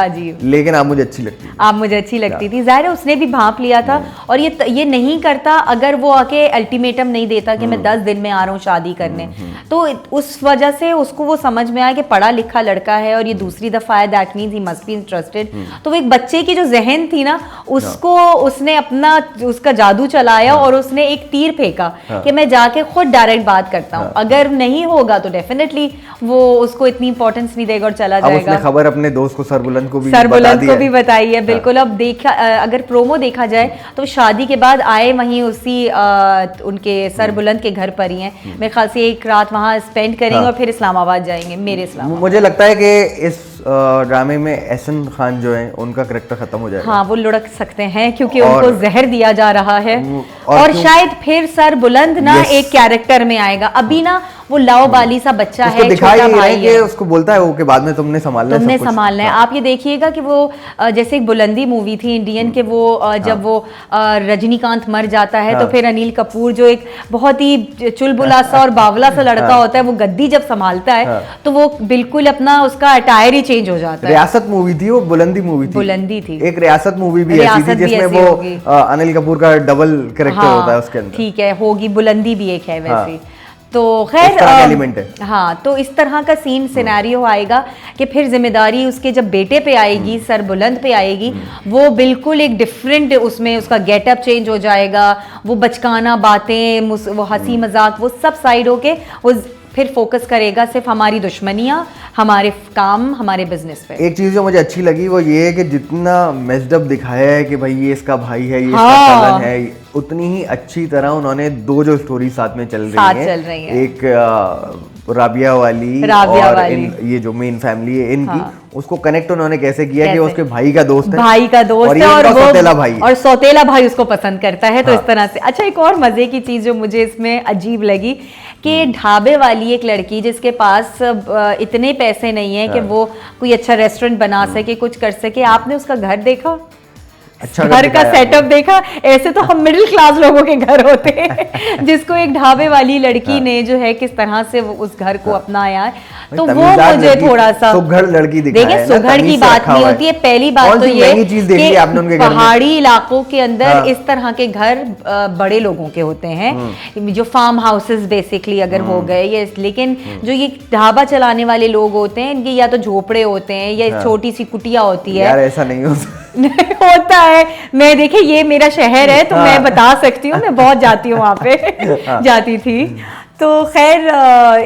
अजीब, लेकिन आप मुझे अच्छी लगती है। आप मुझे अच्छी लगती थी। जाहिर है उसने भी भांप लिया था, और ये नहीं करता अगर वो आके अल्टीमेटम नहीं देता कि मैं 10 दिन में आ रहा हूँ शादी करने, तो उस वजह से उसको वो समझ में आया कि पढ़ा लिखा लड़का है और ये दूसरी दफा है, that means he must be interested. तो वो एक बच्चे की जो जहन थी ना, उसको उसने अपना उसका जादू चलाया और उसने एक तीर फेंका कि मैं जाके खुद डायरेक्ट बात करता हूँ, अगर नहीं होगा तो डेफिनेटली वो उसको इतनी इंपॉर्टेंस नहीं देगा और चला जाएगा। उसने खबर अपने दोस्त को सरबुलंद को भी बताई है, बिल्कुल। अब देखा अगर प्रोमो देखा जाए तो शादी के बाद आए वहीं उसी उनके सरबुलंद के घर पर ही हैं, मेरे ख्याल से एक रात वहाँ स्पेंड करेंगे और फिर इस्लामाबाद जाएंगे, मेरे इस्लामाबाद। मुझे लगता है कि इस ड्रामे में एहसन खान जो है उनका कैरेक्टर खत्म हो जाएगा। हाँ, वो लुढ़क सकते हैं क्योंकि उनको जहर दिया जा रहा है, और शायद फिर सरबुलंद ना एक कैरेक्टर में आएगा। अभी ना वो लाओबाली सा बच्चा है, छोटा भाई है, उसको बोलता है वो कि बाद में तुमने संभालना है। आप ये देखिएगा कि वो जैसे एक बुलंदी मूवी थी इंडियन के, वो जब वो रजनीकांत मर जाता है तो फिर अनिल कपूर जो एक बहुत ही चुलबुला सा और बावला सा लड़का होता है, वो गद्दी जब संभालता है तो वो बिल्कुल अपना उसका अटायर ही चेंज हो जाता है। रियासत मूवी थी वो, बुलंदी बुलंदी थी। एक रियासत मूवी भी ऐसी थी जिसमें वो अनिल कपूर का डबल कैरेक्टर होता है उसके अंदर। ठीक है, होगी, बुलंदी भी एक है वैसे। तो खैर एलिमेंट है। हाँ, तो इस तरह का सीन सिनेरियो आएगा कि फिर जिम्मेदारी उसके जब बेटे पे आएगी, सरबुलंद पे आएगी, वो बिल्कुल एक डिफरेंट, उसमें उसका गेटअप चेंज हो जाएगा, वो बचकाना बातें, वो हंसी मजाक, वो सब साइड होके वो फिर फोकस करेगा सिर्फ हमारी दुश्मनियाँ, हमारे काम, हमारे बिजनेस पे। एक चीज जो मुझे अच्छी लगी वो ये है कि जितना मेस्डअप दिखाया है कि भाई ये इसका भाई है, ये इसका कजन है, उतनी ही अच्छी तरह उन्होंने दो जो स्टोरी साथ में चल रही हैं, एक राबिया वाली राबिया और वाली। ये जो मेन फैमिली है इनकी, हाँ। उसको कनेक्ट उन्होंने कैसे किया कि कैसे? वो उसके भाई का दोस्त है, भाई का दोस्त है और वो सौतेला भाई है। और सौतेला भाई उसको पसंद करता है, तो हाँ। इस तरह से। अच्छा, एक और मजे की चीज जो मुझे इसमें अजीब लगी कि ढाबे वाली एक लड़की जिसके पास इतने पैसे नहीं है कि वो कोई अच्छा रेस्टोरेंट बना सके, कुछ कर सके, आपने उसका घर देखा? अच्छा घर का सेटअप देखा? ऐसे तो हम मिडिल क्लास लोगों के घर होते हैं जिसको एक ढाबे वाली लड़की ने जो है किस तरह से उस घर को अपनाया है, तो वो मुझे थोड़ा सा सुघड़ लड़की दिखाया है देखिए, ना, सुघड़ की तमीज से बात रखा नहीं हुआ है। होती है। पहली बात कौन तो सी ये महंगी चीज देखी है आपने उनके घर में? पहाड़ी इलाकों के अंदर हाँ। इस तरह के घर बड़े लोगों के होते हैं, जो फार्म हाउसेस बेसिकली अगर हो गए ये, लेकिन जो ये ढाबा चलाने वाले लोग होते हैं इनके या तो झोपड़े होते हैं या छोटी सी कुटिया होती है। यार ऐसा नहीं होता। होता है। मैं देखिए, ये मेरा शहर है तो मैं बता सकती हूँ, मैं बहुत जाती हूँ वहां पे जाती थी। तो खैर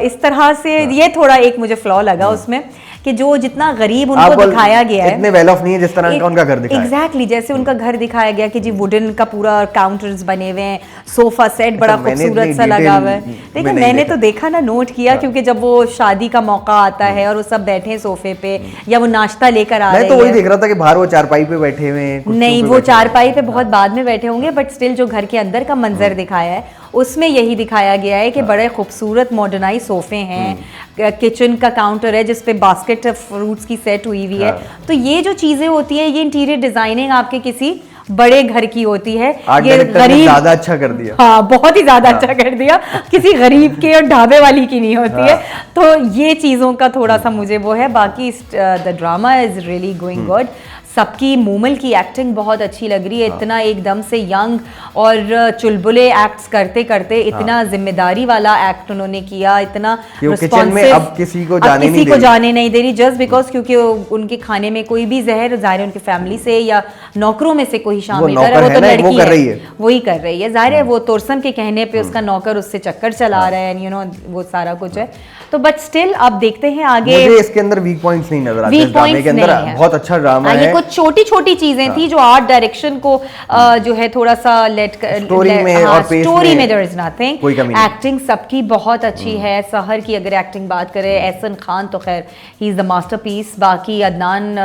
इस तरह से ये थोड़ा एक मुझे फ्लॉ लगा उसमें कि जो जितना गरीब उनको दिखाया गया है, इतने वेल ऑफ नहीं है जिस तरह का उनका घर दिखाया है। एग्जैक्टली जैसे उनका घर दिखाया गया कि जी वुडन का पूरा काउंटर्स बने हुए हैं, सोफा सेट बड़ा खूबसूरत सा लगा हुआ है। देखिए, मैंने तो देखा ना, नोट किया, क्योंकि जब वो शादी का मौका आता है और वो सब बैठे हैं सोफे पे या वो नाश्ता लेकर आ रहे हैं, मैं तो वही देख रहा था कि बाहर वो चारपाई पे बैठे हुए हैं। नहीं, वो चारपाई पे बहुत बाद में बैठे होंगे, बट स्टिल जो घर के अंदर का मंजर दिखाया है उसमें यही दिखाया गया है कि बड़े खूबसूरत मॉडर्नाइज सोफे हैं, किचन का काउंटर है जिसपे बास्केट फ्रूट्स की सेट हुई हुई है। तो ये जो चीजें होती हैं, ये इंटीरियर डिजाइनिंग आपके किसी बड़े घर की होती है। ये गरीब ज्यादा अच्छा कर दिया। हाँ, बहुत ही ज्यादा अच्छा कर दिया, किसी गरीब के और ढाबे वाली की नहीं होती है। तो ये चीजों का थोड़ा सा मुझे वो है। बाकी the drama is really going good. सबकी मूमल की एक्टिंग बहुत अच्छी लग रही है। इतना एकदम से यंग और चुलबुले एक्ट्स करते करते इतना जिम्मेदारी वाला एक्ट उन्होंने किया, इतना रिस्पॉन्सिव। अब किसी को जाने नहीं दे रही जस्ट बिकॉज क्योंकि उनके खाने में कोई भी जहर जाहिर है उनकी फैमिली से या नौकरों में से कोई शामिल है, वो तो लड़की है, वही कर रही है। जाहिर है वो तोरसम के कहने पे उसका नौकर उससे चक्कर चला रहा है, यू नो वो सारा कुछ है। तो बट स्टिल अब देखते हैं आगे। मुझे इसके अंदर वीक पॉइंट्स नहीं नजर आते। ड्रामे के अंदर बहुत अच्छा ड्रामा है। ये कुछ छोटी छोटी चीजें थी जो आर्ट डायरेक्शन को जो है थोड़ा सा स्टोरी में और पेस स्टोरी में देयर इज नथिंग। कोई कमी नहीं। एक्टिंग सबकी बहुत अच्छी है। सहर की अगर एक्टिंग बात करें, एहसन खान तो खैर ही इज द मास्टरपीस। बाकी अदनान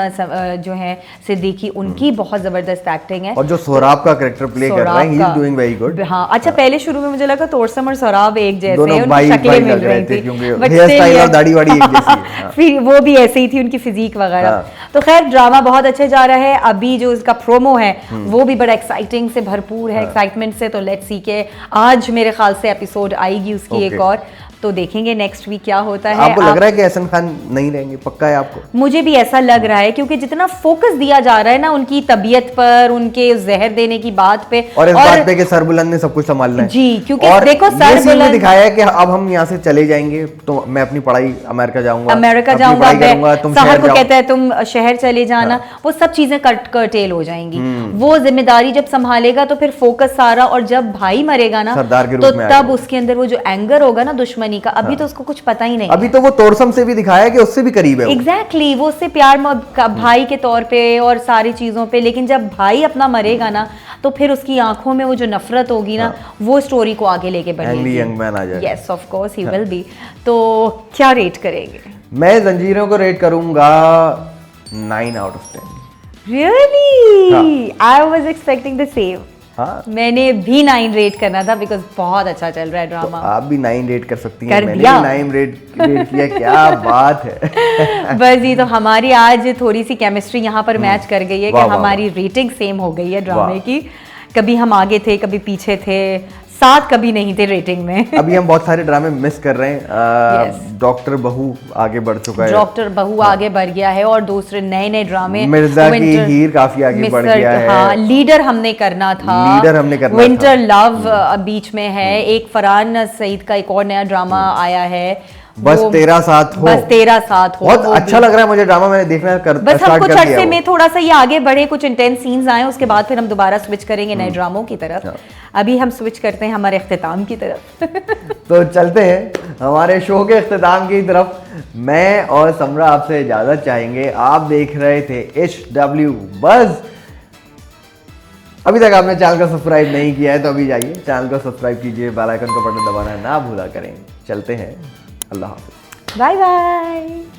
जो है सिद्दीकी, उनकी बहुत जबरदस्त एक्टिंग है। और जो सोहराब का कैरेक्टर प्ले कर रहा है, he is doing very good. हाँ, अच्छा, पहले शुरू में मुझे लगा तोरसम और सोहराब एक जैसे हैं, उनकी शक्लें मिल रही थी, क्योंकि हेयर स्टाइल और दाढ़ी वाड़ी एक जैसी है। फिर वो भी ऐसे ही थी, उनकी फिजिक वगैरह। तो खैर ड्रामा बहुत अच्छे जा रहा है। अभी जो उसका प्रोमो है वो भी बड़ा एक्साइटिंग से भरपूर है, एक्साइटमेंट से। तो लेट्स सी के आज मेरे ख्याल से एपिसोड आएगी उसकी एक और, तो देखेंगे नेक्स्ट वीक क्या होता है। आपको लग रहा है कि एहसन खान नहीं रहेंगे? पक्का है आपको? मुझे भी ऐसा लग रहा है, क्योंकि जितना फोकस दिया जा रहा है ना उनकी तबीयत पर, उनके जहर देने की बात पे, और इस बात पे कि सरबुलंद ने सब कुछ संभालना है जी, क्योंकि और देखो सरबुलंद दिखाया है कि अब हम यहाँ से चले जाएंगे तो मैं अपनी पढ़ाई अमेरिका जाऊंगा, सहर को कहता है तुम शहर चले जाना। वो सब चीजें कर्टेल हो जाएंगी। वो जिम्मेदारी जब संभालेगा तो फिर फोकस सारा, और जब भाई मरेगा ना तो तब उसके अंदर वो जो एंगर होगा ना दुश्मनी का, अभी तो उसको कुछ पता ही नहीं। अभी तो वो तोरसम से भी दिखाया है कि उससे भी करीब है। एग्जैक्टली, वो उससे प्यार भाई के तौर पे और सारी चीजों पे, लेकिन जब भाई अपना मरेगा ना तो फिर उसकी आंखों में वो जो नफरत होगी ना, वो स्टोरी को आगे लेके बढ़ेगी। यंग मैन आ जाएगा। Yes, of course he will be. तो क्या रेट करेंगे? मैं जंजीरों को रेट करूंगा 9 out of 10। Really? I was expecting the same. हाँ? मैंने भी 9 रेट करना था बिकॉज बहुत अच्छा चल रहा है ड्रामा। तो आप भी 9 रेट कर सकती हैं। मैंने भी 9 रेट किया। क्या बात है। बस ये तो हमारी आज थोड़ी सी केमिस्ट्री यहाँ पर मैच कर गई है कि हमारी रेटिंग सेम हो गई है ड्रामे की। कभी हम आगे थे, कभी पीछे थे, साथ कभी नहीं थे रेटिंग में। अभी हम बहुत सारे ड्रामे मिस कर रहे हैं। डॉक्टर बहू आगे बढ़ चुका है। डॉक्टर बहू आगे बढ़ गया है, और दूसरे नए नए ड्रामे, मिर्जा की हीर काफी आगे बढ़ गया है। हाँ, लीडर हमने करना था। विंटर लव बीच में है। एक फरहान सईद का एक और नया ड्रामा आया है, बस तेरा साथ हो। बस तेरा साथ हो। बहुत अच्छा लग रहा है मुझे ड्रामा, मैंने देखना बस हम कुछ अरसे में थोड़ा सा ये आगे बढ़े, कुछ इंटेंस सीन्स आए, उसके बाद फिर हम दोबारा स्विच करेंगे नए ड्रामों की तरफ। अभी हम स्विच करते हैं हमारे इख्तिताम की तरफ। तो चलते हैं हमारे शो के इख्तिताम की तरफ। मैं और समरा आपसे इजाजत चाहेंगे। आप देख रहे थे HW बज़। अभी तक आपने चैनल को सब्सक्राइब नहीं किया है तो अभी जाइए चैनल को सब्सक्राइब कीजिए, बेल आइकन का बटन दबाना ना भूला करें। चलते हैं। अल्लाह हाफिज़। Bye bye.